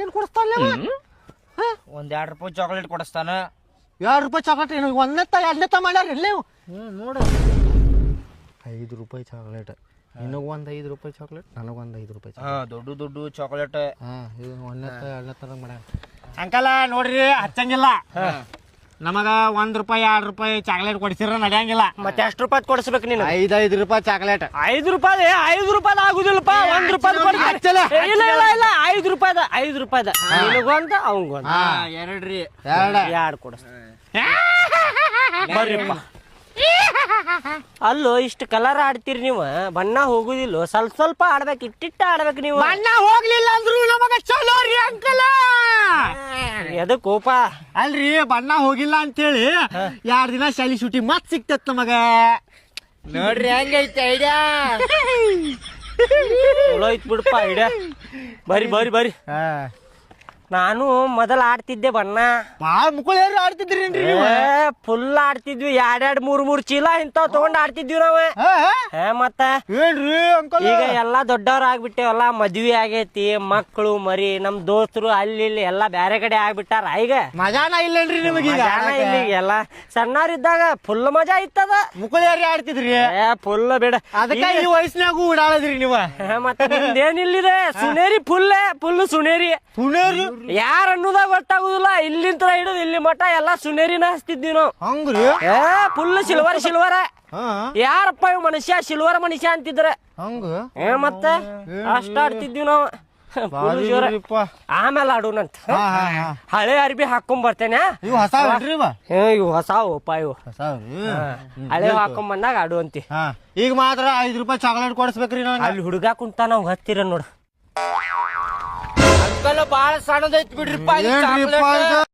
ಹಂಗೇನು ಕೊಡಿಸ್ತಾನೆ ಒಂದ್ 2 ರೂಪಾಯಿ ಚಾಕ್ಲೇಟ್ ಕೊಡಿಸ್ತಾನ. 2 ರೂಪಾಯಿ ಚಾಕ್ಲೇಟ್ ಏನು ಎರಡನೇ ಮಾಡ್ಯಾರ ಎಲ್ಲೇ ನೋಡು 5 ರೂಪಾಯಿ ಚಾಕ್ಲೇಟ್ ನಿನಗೊಂದು 5 ರೂಪಾಯಿ ಚಾಕ್ಲೇಟ್ ನನಗೊಂದು 5 ರೂಪಾಯಿ ದೊಡ್ಡ ದೊಡ್ಡ ಚಾಕ್ಲೇಟ್. ಇದು 1 ತರ ಮಾಡ್ಯಾರ. ಅಂಕಲ್ ನೋಡ್ರಿ ಹಚ್ಚಂಗಿಲ್ಲ, ನಮಗ 1 ರೂಪಾಯಿ 2 ರೂಪಾಯಿ ಚಾಕ್ಲೇಟ್ ಕೊಡಿಸಿರ ನಡೆಯಂಗಿಲ್ಲ. ಮತ್ತೆ ಎಷ್ಟು ರೂಪಾಯಿ ಕೊಡಿಸ್ಬೇಕು ನೀನು? 5 ರೂಪಾಯಿ ಚಾಕ್ಲೇಟ್. 5 ರೂಪಾಯಿ 5 ರೂಪಾಯಿ ಆಗುದಿಲ್ಲಪ್ಪ. 1 ರೂಪಾಯಿ ಇಲ್ಲ ಇಲ್ಲ ಇಲ್ಲ 5 ರೂಪಾಯಿದ 5 ರೂಪಾಯಿದ ನಿನಗೊಂದು ಅವಂಗೊಂದು. 2 ರೀ 2 ಕೊಡಿಸ್ ಬರ್ರಿಪ್ಪ. ಅಲ್ಲೋ ಇಷ್ಟು ಕಲರ್ ಆಡ್ತೀರಿ ನೀವು, ಬಣ್ಣ ಹೋಗುದಿಲ್ಲ, ಸ್ವಲ್ಪ ಸ್ವಲ್ಪ ಆಡ್ಬೇಕು, ಇಟ್ಟಿಟ್ಟ ಆಡ್ಬೇಕು ನೀವು. ಬಣ್ಣ ಹೋಗ್ಲಿಲ್ಲ ಅಂದ್ರು ನಮಗ ಚಲೋ ರೀ ಅಂಕಲ್. ಎದಕ್ ಕೋಪ? ಅಲ್ರಿ ಬಣ್ಣ ಹೋಗಿಲ್ಲ ಅಂತೇಳಿ 2 ದಿನ ಶಾಲಿ ಶೂಟಿ ಮತ್ ಸಿಕ್ತತ್ ನಮಗ. ನೋಡ್ರಿ ಹೆಂಗೈತೆ ಐಡಿಯಾ. ಚಲೋ ಐತ್ ಬಿಡಪ್ಪ ಐಡಿಯಾ. ಬರ್ರಿ ಬರ್ರಿ ಬರ್ರಿ. ನಾನು ಮೊದಲ ಆಡ್ತಿದ್ದೆ ಬಣ್ಣ. ಬಾಳ ಮುಕ್ಕಳೇರು ಆಡ್ತಿದ್ರಿ ಫುಲ್ ಆಡ್ತಿದ್ವಿ. 2-3 ಚೀಲ ಇಂತಾವ್ ತಗೊಂಡ್ ಆಡ್ತಿದ್ವಿ ನಾವ. ಮತ್ತ ಏನ್ರಿ ಅಂಕಲ್ ಈಗ ಎಲ್ಲಾ ದೊಡ್ಡವ್ರ ಆಗ್ಬಿಟ್ಟೇವಲ್ಲ, ಮದ್ವಿ ಆಗೈತಿ, ಮಕ್ಕಳು ಮರಿ, ನಮ್ ದೋಸ್ತರು ಅಲ್ಲಿ ಇಲ್ಲಿ ಎಲ್ಲಾ ಬ್ಯಾರೆ ಕಡೆ ಆಗ್ಬಿಟ್ಟಾರ. ಈಗ ಮಜಾನ ಇಲ್ಲೇನ್ರಿ ನಿಮಗೀಗ? ಇಲ್ಲಿ ಎಲ್ಲ ಸಣ್ಣವ್ರಿದ್ದಾಗ ಫುಲ್ ಮಜಾ ಇತ್ತದ. ಮುಕ್ಕಳೇರಿ ಆಡ್ತಿದ್ರಿ ಫುಲ್ ಬೇಡ. ಅದಕ್ಕೆ ಈ ವಯಸ್ಸಿನಾಗೂ ಓಡಾಡದ್ರಿ ನೀವ. ಮತ್ತೆ ನಿಮ್ದೇನಿಲ್ಲಿದೆ ಸುನೇರಿ ಫುಲ್ ಸುನೇರಿ. ಸುನೇರಿ ಯಾರ ಅನ್ನೋದಾಗ ಗೊತ್ತಾಗುದಿಲ್ಲ. ಇಲ್ಲಿಂದ ಹಿಡಿದು ಇಲ್ಲಿ ಮಠ ಎಲ್ಲಾ ಸುನೇರಿನ ಹಚ್ತಿದ್ವಿ ನಾವು. ಹಂಗ್ರಿ ಫುಲ್ ಸಿಲ್ವರ್ ಯಾರಪ್ಪ ಇವ್ ಮನುಷ್ಯ ಸಿಲ್ವರ್ ಮನುಷ್ಯ ಅಂತಿದ್ರ. ಹಂಗ ಮತ್ತ ಅಷ್ಟ ಆಡ್ತಿದ್ವಿ ನಾವು. ಆಮೇಲೆ ಆಡೋಣಂತ. ಹಳೆ ಅರ್ಬಿ ಹಾಕೊಂಡ್ ಬರ್ತೇನೆ. ಇವು ಹೊಸ ಇವು ಹೊಸಾವಪ್ಪ ಇವು. ಹಳೆ ಹಾಕೊಂಡ್ ಬಂದಾಗ ಆಡುವಂತಿ. ಈಗ ಮಾತ್ರ 5 ರೂಪಾಯಿ ಚಾಕ್ಲೇಟ್ ಕೊಡಿಸ್ಬೇಕ್ರಿ. ಅಲ್ಲಿ ಹುಡುಗ ಕುಂತ ನಾವ್ ಹತ್ತಿರ ನೋಡು. ಬಾಳ ಸಣ್ಣದೈತ್ ಬಿಡ್ರಿಪ್ಪ.